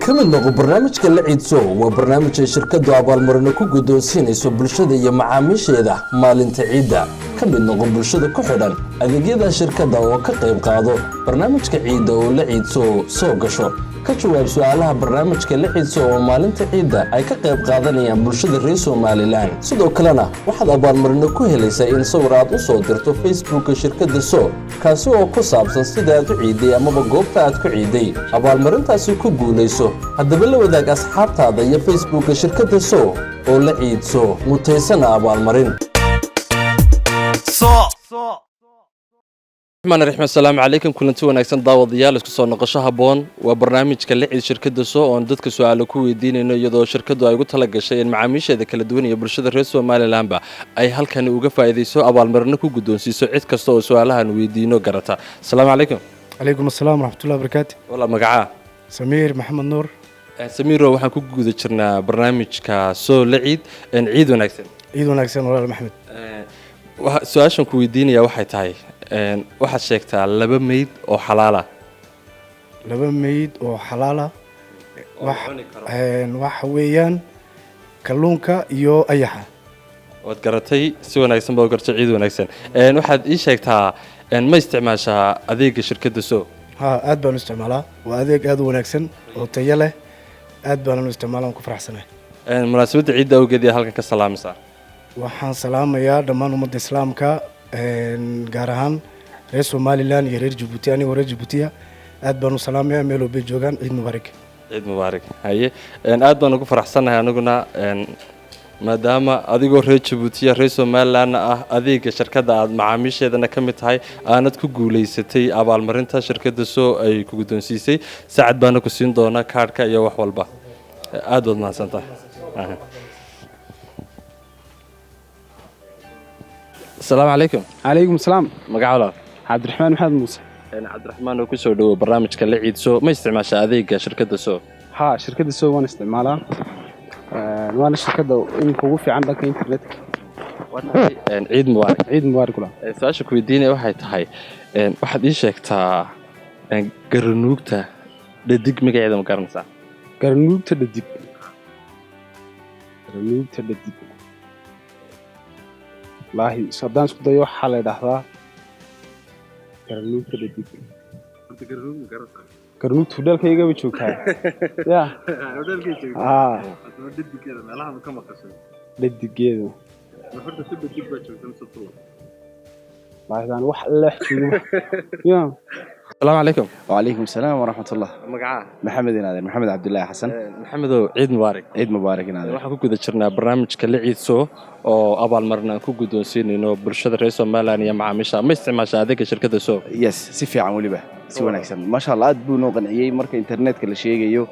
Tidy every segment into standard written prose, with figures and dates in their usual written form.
kamid noqo barnaamijka la ciidso waa barnaamij ay shirkadu abaalmarino ku guddoonsiinayso bulshada iyo macaamiisheeda maalinta ciidda kamid noqo bulshada ku xidhan adeegyada shirkadda oo ka qayb qaado barnaamijka ciidda oo la ciidso soo gasho ka jawaab su'aalaha barnaamijka la ciidso oo maalinta ciidda ay ka qayb qaadanayaan bulshada reer Somaliland sidoo kalena waxaad abaalmarino ku helaysaa in sawir aad u soo dirto Facebook shirkadda soo kaasi oo ku saabsan sida aad u ciiday ama goobta aad ku ciiday abaalmarintaasi ku guuleyso haddaba la wadaag asxaabtaada iyo Facebook shirkadda soo oo la ciidso mutaysana abaalmarin الرحمن السلام عليكم كلنتي wanaagsan daawadayaal isku soo noqosho haboon waa barnaamijka la ciid shirkadda soo oo dadka su'aalo ku weydiinayno iyadoo shirkaddu ay ugu tala gashay in macaamiisheeda kala duwan iyo bulshada reer Somaliland ay halkan uga faa'iideyso abaalmarino ku guddoonsiiso cid kasta oo su'aalahan weydiino garata السلام عليكم عليكم السلام ورحمة الله وبركاته والله magaca سمير محمد نور سمير waxaan ku guda jirnaa barnaamijka soo la ciid ciid wanaagsan walaal Maxamed su'aashan ku weydiinaya waxay tahay waxaad sheegtaa laba meyd oo xalaala waxa weeyaan kalluunka iyo ayaxa waad garatay si wanaagsan baa gartay ciid wanaagsan waxaad ii sheegtaa ma isticmaashaa adeega shirkadda soo aad baan u isticmaalaa waa adeeg aad u wanaagsan oo tayo leh aad baan u isticmaalaa ku faraxsanahay munaasabadda ciidda awgeed ee halkan ka salaamaysaa waxaan salaamayaa dhammaan ummadda islaamka gaar ahaan reer Somaliland iyo reer Djibouti aniga reer Djibouti aad baan u salaamayaa meel oo joogan ciid mubaarak haye aad baan ugu faraxsanahay anaguna maadaama adigoo reer Djibouti reer Somaliland ah adeega shirkadda aad macaamiisheedana kamid tahay aanad ku guuleysatay abaalmarinta shirkadda soo ay ku guddoonsiisay saacad baan ku siin doonaa kaarka iyo wax walba aad wad mahadsantahay السلام عليكم عليكم السلام مقعولا عبد الرحمن محمد موسى عبد الرحمن وكسو دو برنامجك la ciid soo ma isticmaasha adeega shirkadda soo shirkadda soo waan isticmaalaa waana shirkadda in kugu fiican dhanka internetka ciid mubaarak kula su'aasha ku weydiinaya waxay tahay waxaad ii sheegtaa garanuugta dhadig magaceeda ma garanaysaa garanuugta dhadig والله صدقان اسكو دايو waxa la dhaxdaa garnuugta dhadig garnuugta hudalkayga way joogtaa ya hudalkayga dhadigeeda meelaha ma ka maqashay dhadigeeda wuxuu si dhadig baa joogtaa sabtoo baahan wax la xijino ya السلام عليكم وعليكم السلام ورحمة الله مقعاه محمد نادر محمد عبد الله حسن محمد عيد مبارك نادر waxaan ku guda jirnaa barnaamijka la ciid soo oo abaalmarina ku guddoonsiinayno bulshada reer Somaliland iyo macaamiisha ma isticmaasha adeega shirkadda soo yes si fiican waliba si wanaagsan ma sha Allah aad buu noo qanciyay marka internetka la sheegayo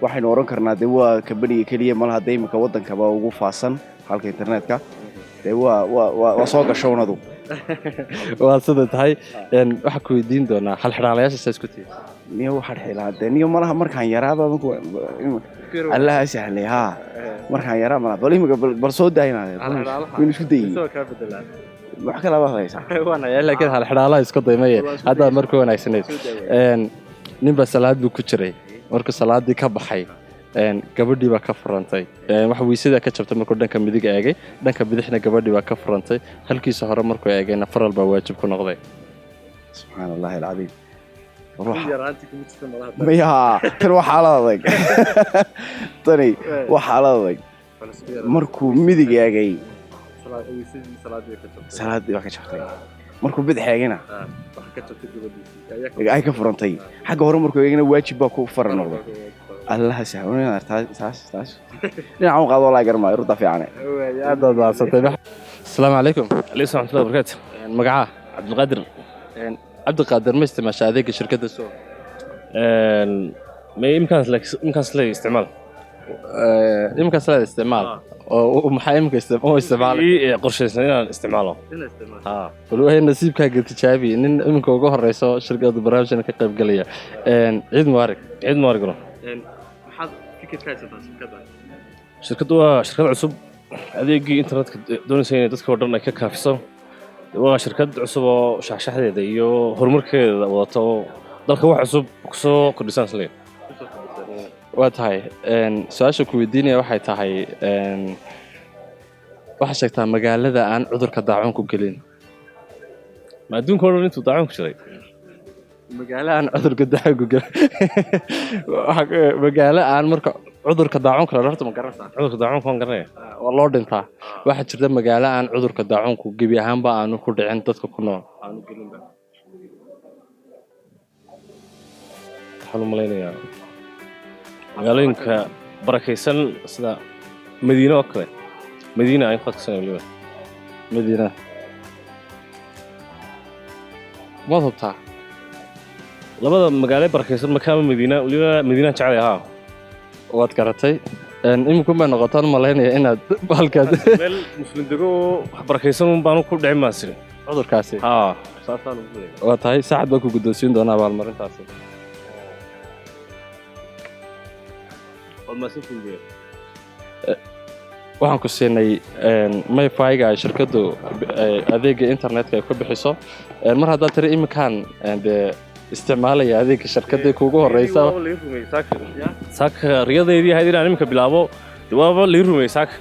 waxaynu oran karnaa de waa kabaniga kaliya mal haday imka wadanka ba ugu faasan halka internetka de waa soo gashoonadu waa sida tahay waxa ku weydiin doonaa hal xiraalayaasha isku tii niyo waxa xiraaladeeniyo malaha markaan yaraado Allah sahlay markaan yaraa malaha bal soo daaynaade in isku dayay soo ka bedelaan wax kala waa haysaa waana laakiin hal xiraalaha isku daymay hadda markuu wanaagsaneed ninba salaad buu ku jiray markuu salaadii ka baxay gabadhii baa ka furantay waxa weysada ka jabtay markuu dhanka midig eegay dhanka bidixna gabadhii baa ka furantay halkiisa hore markuu eegayna faral baa waajib ku noqday subhanallahi alazim maya tan waxa la adag tani waxa la adag markuu midig eegay salaadii ka jabtay markuu bidix eegayna wax ka jabtay gabadhii ay ka furantay xagga hore markuu eegayna waajib baa ku faral noqday الله سهلنا تاس نعم قاضي والله قرما يرد في عنه السلام عليكم عليكم ورحمة الله وبركاته مقعاه عبد القادر ما استعمال هذيك الشركة السوق ما يمكن لك استعمال يمكن سلا استعمال ومحا يمكن استعمال قرشة سنين استعماله ولو هي نصيب كان قلت شابي إن يمكن وجوه الرئيس شركة برامج أنا كقرب قليا عيد مبارك shirkadu waa shirkad cusub adeegii internetka doonaysa inay dadka wadhan ay ka kaafiso waa shirkad cusub oo shaxshaxdeeda iyo horumarkeeda wadato dalka wax cusub ku soo kordhisan waa tahay su-aasha ku weydiinaya waxay tahay waxaa sheegtaa magaalada aan cudurka daacuunku gelin. ma adduunka oo dhan intuu daacuunku jiray magaalo aan cudurka daacuunku gelin magaalo aan marka cudurka daacuunka la horta ma garanaysaa? cudurka daacuunka waan garanaya waa loo dhintaa. waxaa jirta magaalo aan cudurka daacuunku gebi ahaanba aanu ku dhicin dadka ku nool aanu gelinba. waxaan u malaynayaa magaalooyinka barakaysan sida madiine oo kale. madiina ay khadsan waliba madiina maad hubtaa labada magaalo barakaysan makaama madiina waliba madiina jecel ahaa waad garatay iminku ma noqotaan malaynaya inaad halkaad meel muslim dego wax barakaysan un baanu ku dhicin maan sirin cudurkaasi haa saasaan ugu leeyahay waa tahay saacad baa ku guddoonsiin doonaa abaalmarintaasi. waad maasantihiin waxaan ku siinay mayfayga ay shirkaddu adeega internetka ay ku bixiso. mar haddaad tiri iminkaan dee isticmaalaya adeega shirkadda kuugu horeysa saaka riyadeedii ahayd inaan iminka bilaabo dee waaba lii rumey saaka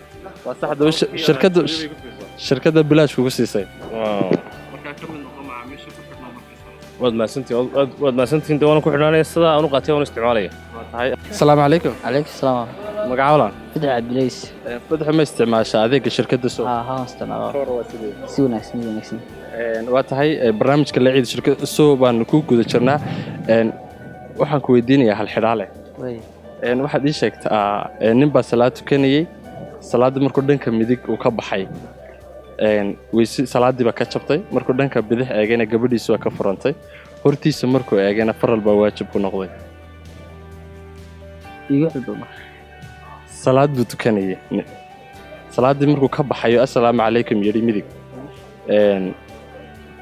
waa saxda shirkadda bilaash kugu siisay. waad maasantihiin dee waanan ku xidhnaanaya sidaa aan u qaatay waan isticmaalaya. asalaamu calaykum. calaykum salaam magacawlan fidix cabdilays fadxi ma isticmaashaa adeega shirkadda soo haa isticmaalo si wanaagsan waa tahay barnaamijka la ciid shirkadda soo baan ku guda jirnaa. waxaan ku weydiinayaa hal xidhaale waxaad ii sheegtaa nin baa salaad tukanayey salaaddii markuu dhanka midig uu ka baxay salaaddii baa ka jabtay markuu dhanka bidix eegayna gabadhiisu waa ka furantay hortiisa markuu eegayna faral baa waajib ku noqday. salaad buu tukanayey salaaddii markuu ka baxayo assalaamu calaykum yidhi midig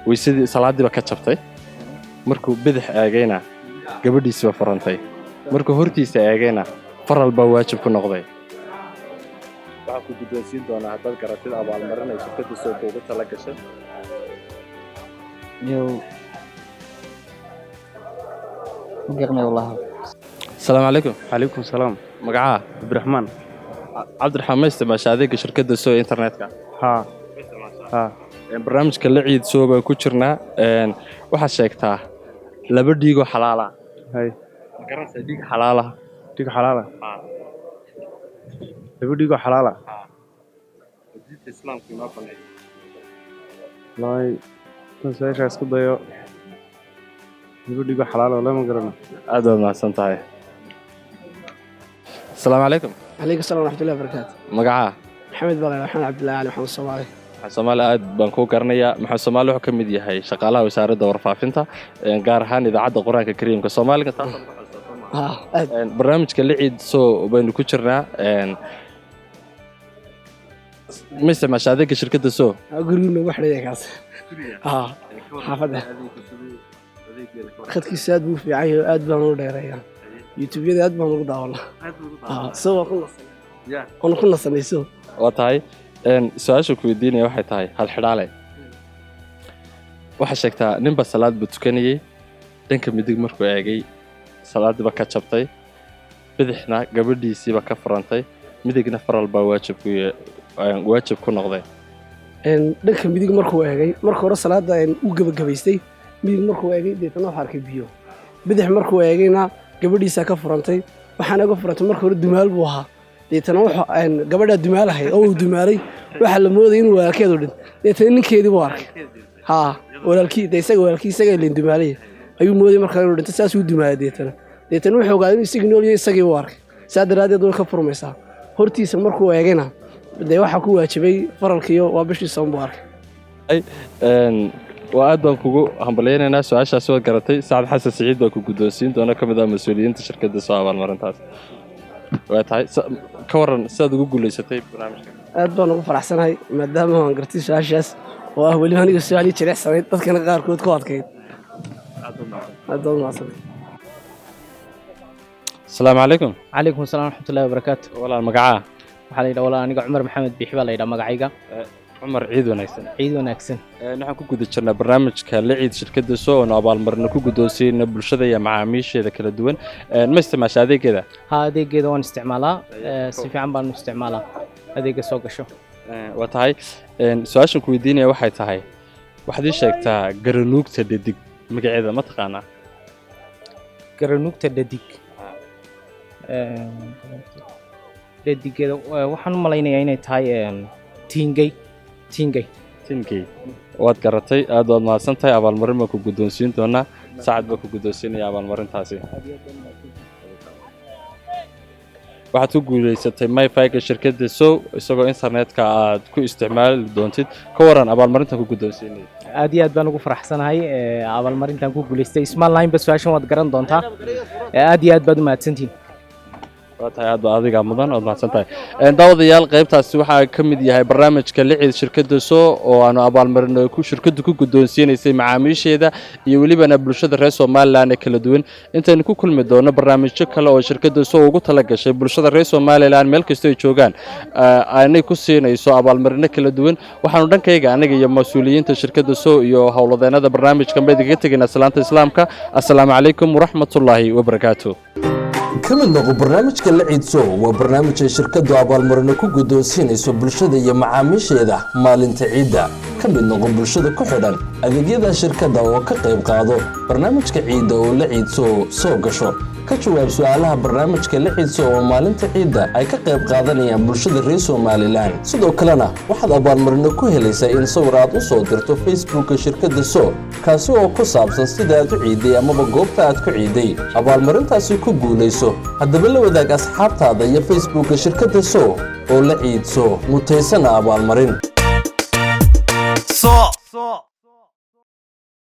weysadii salaaddiiba ka jabtay markuu bidix eegayna gabadhiisi baa furantay markuu hortiisa eegayna faral baa waajib ku noqday. waxaan ku guddoonsiin doonaa haddaad garatid abaalmarin ay shirkadda soo kuugu tala gashay. asalaamu calaykum. calaykum salaam magacaa cabdiraxmaan cabdiraxmaan ma isticmaasha adeega shirkadda soo internetka? haa haa barnaamijka la ciid soo baan ku jirnaa. waxaad sheegtaa laba dhiigoo xalaala hay ma garanaysaa dhiig xalaala dhiig xalaala laba dhiigoo xalaala diinta islaamka inoo baneeyo wallaahi tan su-aashaa isku dayo laba dhiigoo xalaala lama garana. aad baad mahadsan tahay. asalaamu calaykum. عليك السلام ورحمة الله وبركاته. magacaa محمد بغي محمد عبد الله علي محمد الصومالي. maxamed soomaali aad baan kuu garanayaa. maxamed soomaali wuxuu ka mid yahay shaqaalaha wasaaradda warfaafinta gaar ahaan idaacadda qur-aanka kariimka soomaaliga barnaamijka la ciid soo baynu ku jirnaa. ma isticmaasha adeega shirkadda soo guriga wax leeyahay kaas xaafadda khadkiisa aad buu fiican yahay aad baan u dheereeyaa youtube-yada aad baan ugu daawanaa soo waan ku nasanayso. waa tahay su-aasha ku weydiinaya waxay tahay hal xidhaale waxaa sheegtaa ninba salaad buu tukanayey dhanka midig markuu eegay salaaddiiba ka jabtay bidixna gabadhiisiiba ka furantay midigna faral baa waajib ku noqday. dhanka midig markuu eegay marka hore salaada uu gabagabaystay midig markuu eegay deetana waxaa arkay biyo bidix markuu eegayna gabadhiisaa ka furantay waxaana uga furantay marka hore dumaal buu ahaa deetana gabadhaa dumaal ahayd oo uu dumaalay waxaa la moodayay inuu walaalkeedu dhin deetana ninkeedii buu arkay haa walaalkii isaga leen dumaalay ayuu moodayay markaa inuu dhinto saasuu dumaalay deetana wuxuu ogaaday inuu isagii nool yahay isagii uu arkay saa daraaddeed way ka furmaysaa hortiisa markuu eegayna dee waxaa ku waajibay faralkiiyo waa bishii soon buu arkay. waa aad baan kugu hambalyaynaynaa su-aashaas waad garatay. sacad xasan siciid baa ku guddoonsiin doona ka mid ah mas-uuliyiinta shirkadda soo abaalmarintaas. waa tahay ka waran sidaad ugu guulaysatay barnaamijka? aad baan ugu faraxsanahay maadaama aan gartay su-aashaas oo ah weliba aniga su-aalii jilicsanayd dadkana qaarkood ku adkayd. aad baad umahadsantay. asalaamu calaykum. calaykum asalaam waraxmatullahi wabarakaatu. walaal magacaa waxaa la yidhaha walaal aniga cumar maxamed biixi baa la yidhaha magacayga. cumar ciid wanaagsan ciid wanaagsan waxaan ku guda jirnaa barnaamijka la ciid shirkadda soo oo abaalmarino ku guddoonsiina bulshada iyo macaamiisheeda kala duwan ma isticmaashaa adeegeeda haa adeegeeda waan isticmaalaa si fiican baan u isticmaalaa adeega soo gasho waa tahay su-aashan ku weydiinaya waxay tahay waxaad ii sheegtaa garanuugta dhadig magaceeda ma taqaanaa garanuugta dhadig dhadigeeda waxaan u malaynayaa inay tahay tingay waad garatay aad waad mahadsan tahay abaalmarin baan ku guddoonsiin doonaa saacad baa ku guddoonsiinaya abaalmarintaasi waxaad ku guulaysatay myfiga shirkadda sow isagoo internetka aad ku isticmaali doontid ka waran abaalmarintan ku guddoonsiinaya aad iyo aad baan ugu faraxsanahay abaalmarintan ku guulaystay ismaan lahaynba su-aashan waad garan doontaa aad iyo aad baad u mahadsantihiin waa tahay aad baa adiga mudan ood mahadsan tahay daawadayaal qaybtaasi waxaa ka mid yahay barnaamijka la ciid shirkadda soo oo aanu abaalmarino shirkaddu ku guddoonsiinaysay macaamiisheeda iyo welibana bulshada reer somalilan ee kala duwan intaynu ku kulmi doono barnaamijyo kale oo shirkadda soo ugu tala gashay bulshada reer somalilan meel kastoo ay joogaan aanay ku siinayso abaalmarino kala duwan waxaanu dhankayga aniga iyo mas-uuliyiinta shirkadda soo iyo howladeennada barnaamijka ma idinkaga tegaynaa salaanta islaamka assalaamu calaykum waraxmatullaahi wabarakaatu ka mid noqo barnaamijka la ciidso waa barnaamij ay shirkaddu abaalmarino ku guddoonsiinayso bulshada iyo macaamiisheeda maalinta ciidda ka mid noqo bulshada ku xidhan adeegyada shirkadda oo ka qayb qaado barnaamijka ciidda oo la ciidso soo gasho ka jawaab su'aalaha barnaamijka la ciidso oo maalinta ciidda ay ka qayb qaadanayaan bulshada reer somalilan sidoo kalena waxaad abaalmarino ku helaysaa in sawir aad u soo dirto facebooka shirkadda soo kaasi oo ku saabsan sida aad u ciiday amaba goobta aad ku ciiday abaalmarintaasi ku guulayso haddaba la wadaag asxaabtaada iyo facebooka shirkadda soo oo la ciidso mutaysana abaalmarin